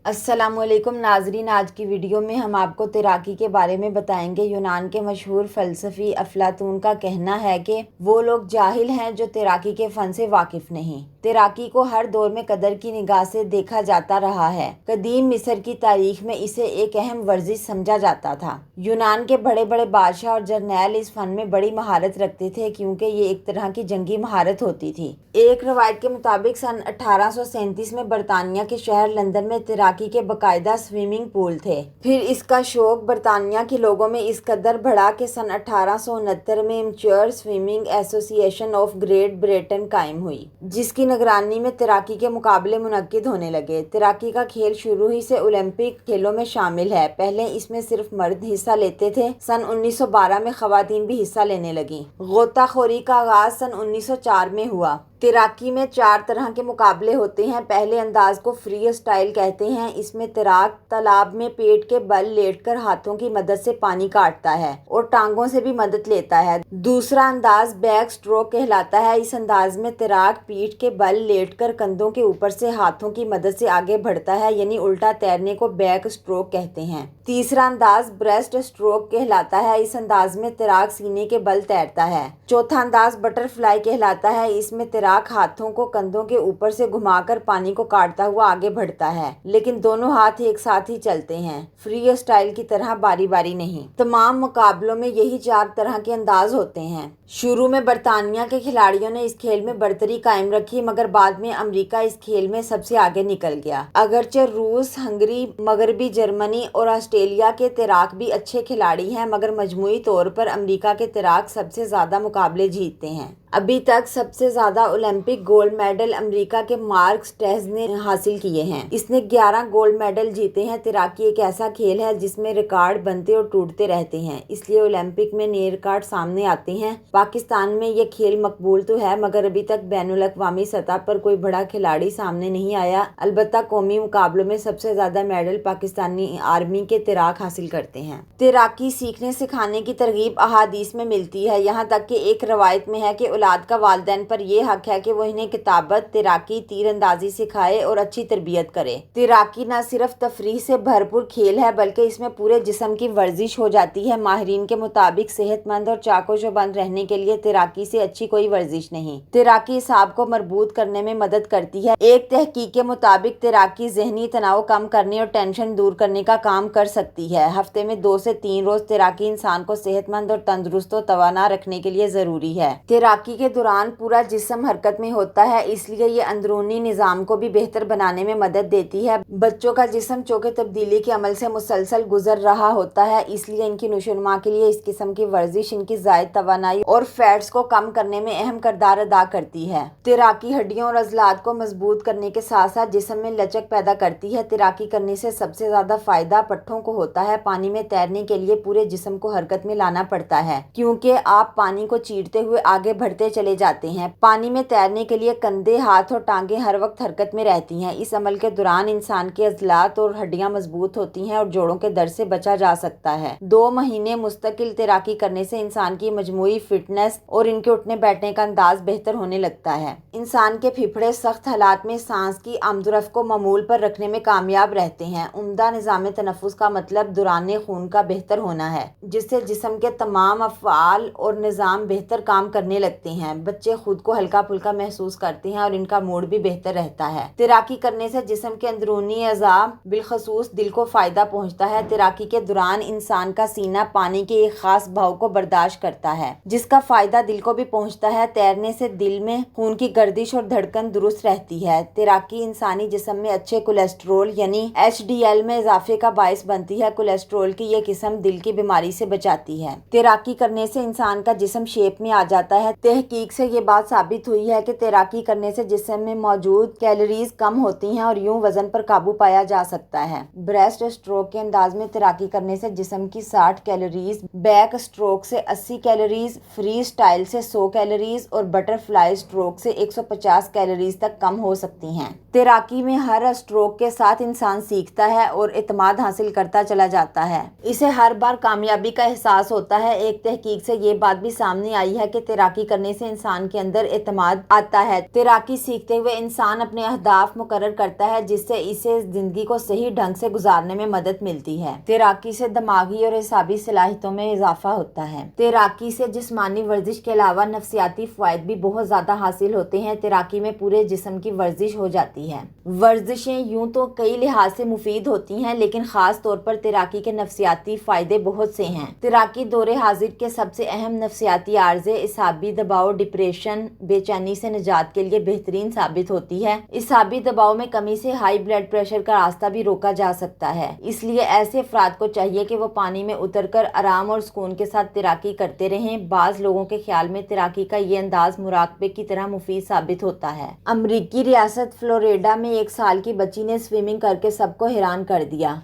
السلام علیکم ناظرین، آج کی ویڈیو میں ہم آپ کو تیراکی کے بارے میں بتائیں گے۔ یونان کے مشہور فلسفی افلاطون کا کہنا ہے کہ وہ لوگ جاہل ہیں جو تیراکی کے فن سے واقف نہیں۔ تیراکی کو ہر دور میں قدر کی نگاہ سے دیکھا جاتا رہا ہے۔ قدیم مصر کی تاریخ میں اسے ایک اہم ورزش سمجھا جاتا تھا۔ یونان کے بڑے بڑے بادشاہ اور جرنیل اس فن میں بڑی مہارت رکھتے تھے کیونکہ یہ ایک طرح کی جنگی مہارت ہوتی تھی۔ ایک روایت کے مطابق سن 1837 میں برطانیہ کے شہر لندن میں تیراکی کے باقاعدہ سوئمنگ پول تھے۔ پھر اس کا شوق برطانیہ کے لوگوں میں اس قدر بڑھا کہ سن 1869 میں امچور سوئمنگ ایسوسی ایشن آف گریٹ بریٹن قائم ہوئی، جس کی نگرانی میں تیراکی کے مقابلے منعقد ہونے لگے۔ تیراکی کا کھیل شروع ہی سے اولمپک کھیلوں میں شامل ہے۔ پہلے اس میں صرف مرد حصہ لیتے تھے۔ سن 1912 میں خواتین بھی حصہ لینے لگیں۔ غوطہ خوری کا آغاز سن 1904 میں ہوا۔ تیراکی میں 4 طرح کے مقابلے ہوتے ہیں۔ پہلے انداز کو فری اسٹائل کہتے ہیں۔ اس میں تیراک تالاب میں پیٹ کے بل لیٹ کر ہاتھوں کی مدد سے پانی کاٹتا ہے اور ٹانگوں سے بھی مدد لیتا ہے۔ دوسرا انداز بیک سٹروک کہلاتا ہے۔ اس انداز میں تیراک پیٹھ کے بل لیٹ کر کندھوں کے اوپر سے ہاتھوں کی مدد سے آگے بڑھتا ہے، یعنی الٹا تیرنے کو بیک سٹروک کہتے ہیں۔ تیسرا انداز بریسٹ سٹروک کہلاتا ہے۔ اس انداز میں تیراک سینے کے بل تیرتا ہے۔ چوتھا انداز بٹر فلائی کہلاتا ہے۔ اس میں تیراک ہاتھوں کو کندھوں کے اوپر سے گھما کر پانی کو کاٹتا ہوا آگے بڑھتا ہے، لیکن دونوں ہاتھ ایک ساتھ ہی چلتے ہیں، فری اسٹائل کی طرح باری باری نہیں۔ تمام مقابلوں میں یہی 4 طرح کے انداز ہوتے ہیں۔ شروع میں برطانیہ کے کھلاڑیوں نے اس کھیل میں برتری قائم رکھی، مگر بعد میں امریکہ اس کھیل میں سب سے آگے نکل گیا۔ اگرچہ روس، ہنگری، مغربی جرمنی اور آسٹریلیا کے تیراک بھی اچھے کھلاڑی ہیں، مگر مجموعی طور پر امریکہ کے تیراک سب سے زیادہ مقابلے جیتتے ہیں۔ ابھی تک سب سے زیادہ اولمپک گولڈ میڈل امریکہ کے مارک سٹیز نے حاصل کیے ہیں۔ اس نے 11 گولڈ میڈل جیتے ہیں۔ تیراکی ایک ایسا کھیل ہے جس میں ریکارڈ بنتے اور ٹوٹتے رہتے ہیں، اس لیے اولمپک میں نئے ریکارڈ سامنے آتے ہیں۔ پاکستان میں یہ کھیل مقبول تو ہے، مگر ابھی تک بین الاقوامی سطح پر کوئی بڑا کھلاڑی سامنے نہیں آیا۔ البتہ قومی مقابلوں میں سب سے زیادہ میڈل پاکستانی آرمی کے تیراک حاصل کرتے ہیں۔ تیراکی سیکھنے سکھانے کی ترغیب احادیث میں ملتی ہے، یہاں تک کہ ایک روایت میں ہے کہ اولاد کا والدین پر یہ حق ہے کہ وہ انہیں کتابت، تیراکی، تیر اندازی سکھائے اور اچھی تربیت کرے۔ تیراکی نہ صرف تفریح سے بھرپور کھیل ہے بلکہ اس میں پورے جسم کی ورزش ہو جاتی ہے۔ ماہرین کے مطابق صحت مند اور چاق و چوبند رہنے کے لیے تیراکی سے اچھی کوئی ورزش نہیں۔ تیراکی اعصاب کو مربوط کرنے میں مدد کرتی ہے۔ ایک تحقیق کے مطابق تیراکی ذہنی تناؤ کم کرنے اور ٹینشن دور کرنے کا کام کر سکتی ہے۔ ہفتے میں 2 سے 3 روز تیراکی انسان کو صحت مند اور تندرست و توانا رکھنے کے لیے ضروری ہے۔ تیراکی کے دوران پورا جسم حرکت میں ہوتا ہے، اس لیے یہ اندرونی نظام کو بھی بہتر بنانے میں مدد دیتی ہے۔ بچوں کا جسم چونکہ تبدیلی کے عمل سے مسلسل گزر رہا ہوتا ہے، اس لیے ان کی نشوونما کے لیے اس قسم کی ورزش ان کی زائد توانائی اور فیٹس کو کم کرنے میں اہم کردار ادا کرتی ہے۔ تیراکی ہڈیوں اور عضلات کو مضبوط کرنے کے ساتھ ساتھ جسم میں لچک پیدا کرتی ہے۔ تیراکی کرنے سے سب سے زیادہ فائدہ پٹھوں کو ہوتا ہے۔ پانی میں تیرنے کے لیے پورے جسم کو حرکت میں لانا پڑتا ہے، کیونکہ آپ پانی کو چیرتے ہوئے آگے بڑھتے چلے جاتے ہیں۔ پانی میں تیرنے کے لیے کندھے، ہاتھ اور ٹانگیں ہر وقت حرکت میں رہتی ہیں۔ اس عمل کے دوران انسان کے عضلات اور ہڈیاں مضبوط ہوتی ہیں اور جوڑوں کے درد سے بچا جا سکتا ہے۔ 2 مہینے مستقل تیراکی کرنے سے انسان کی مجموعی فٹنس اور ان کے اٹھنے بیٹھنے کا انداز بہتر ہونے لگتا ہے۔ انسان کے پھیپھڑے سخت حالات میں سانس کی آمد و رفت کو معمول پر رکھنے میں کامیاب رہتے ہیں۔ عمدہ نظام تنفس کا مطلب دوران خون کا بہتر ہونا ہے، جس سے جسم کے تمام افعال اور نظام بہتر کام کرنے لگتے ہیں۔ بچے خود کو ہلکا پھلکا محسوس کرتے ہیں اور ان کا موڈ بھی بہتر رہتا ہے۔ تیراکی کرنے سے جسم کے اندرونی اعضاء بالخصوص دل کو فائدہ پہنچتا ہے۔ تیراکی کے دوران انسان کا سینہ پانی کے ایک خاص بہاؤ کو برداشت کرتا ہے، جس کا فائدہ دل کو بھی پہنچتا ہے۔ تیرنے سے دل میں خون کی گردش اور دھڑکن درست رہتی ہے۔ تیراکی انسانی جسم میں اچھے کولیسٹرول یعنی HDL میں اضافے کا باعث بنتی ہے۔ کولیسٹرول کی یہ قسم دل کی بیماری سے بچاتی ہے۔ تیراکی کرنے سے انسان کا جسم شیپ میں آ جاتا ہے۔ تحقیق سے یہ بات ثابت ہوئی ہے کہ تیراکی کرنے سے جسم میں موجود کیلوریز کم ہوتی ہیں اور یوں وزن پر قابو پایا جا سکتا ہے۔ بریسٹ سٹروک کے انداز میں تیراکی کرنے سے جسم کی 60 کیلوریز، بیک سٹروک سے 80 کیلوریز، فری سٹائل سے 100 کیلوریز اور بٹر فلائی سٹروک سے 150 کیلوریز تک کم ہو سکتی ہیں۔ تیراکی میں ہر سٹروک کے ساتھ انسان سیکھتا ہے اور اعتماد حاصل کرتا چلا جاتا ہے۔ اسے ہر بار کامیابی کا احساس ہوتا ہے۔ ایک تحقیق سے یہ بات بھی سامنے آئی ہے کہ تیراکی کرنے کرنے سے انسان کے اندر اعتماد آتا ہے۔ تیراکی سیکھتے ہوئے انسان اپنے اہداف مقرر کرتا ہے جس سے اسے زندگی کو صحیح ڈھنگ سے گزارنے میں مدد ملتی ہے۔ تیراکی سے دماغی اور اعصابی صلاحیتوں میں اضافہ ہوتا ہے۔ تیراکی سے جسمانی ورزش کے علاوہ نفسیاتی فوائد بھی بہت زیادہ حاصل ہوتے ہیں۔ تیراکی میں پورے جسم کی ورزش ہو جاتی ہے۔ ورزشیں یوں تو کئی لحاظ سے مفید ہوتی ہیں لیکن خاص طور پر تیراکی کے نفسیاتی فائدے بہت سے ہیں۔ تیراکی دور حاضر کے سب سے اہم نفسیاتی عارضے اعصابی دباؤ، ڈپریشن، بے چینی سے نجات کے لیے بہترین ثابت ہوتی ہے۔ اعصابی دباؤ میں کمی سے ہائی بلڈ پریشر کا راستہ بھی روکا جا سکتا ہے۔ اس لیے ایسے افراد کو چاہیے کہ وہ پانی میں اتر کر آرام اور سکون کے ساتھ تیراکی کرتے رہیں۔ بعض لوگوں کے خیال میں تیراکی کا یہ انداز مراقبے کی طرح مفید ثابت ہوتا ہے۔ امریکی ریاست فلوریڈا میں 1 سال کی بچی نے سوئمنگ کر کے سب کو حیران کر دیا۔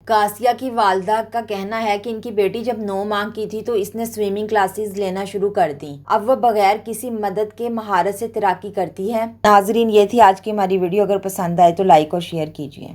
کاسیہ کی والدہ کا کہنا ہے کہ ان کی بیٹی جب 9 ماہ کی تھی تو اس نے سوئمنگ کلاسز لینا شروع کر دیں۔ اب وہ بغیر کسی مدد کے مہارت سے تیراکی کرتی ہے۔ ناظرین، یہ تھی آج کی ہماری ویڈیو۔ اگر پسند آئے تو لائک اور شیئر کیجیے۔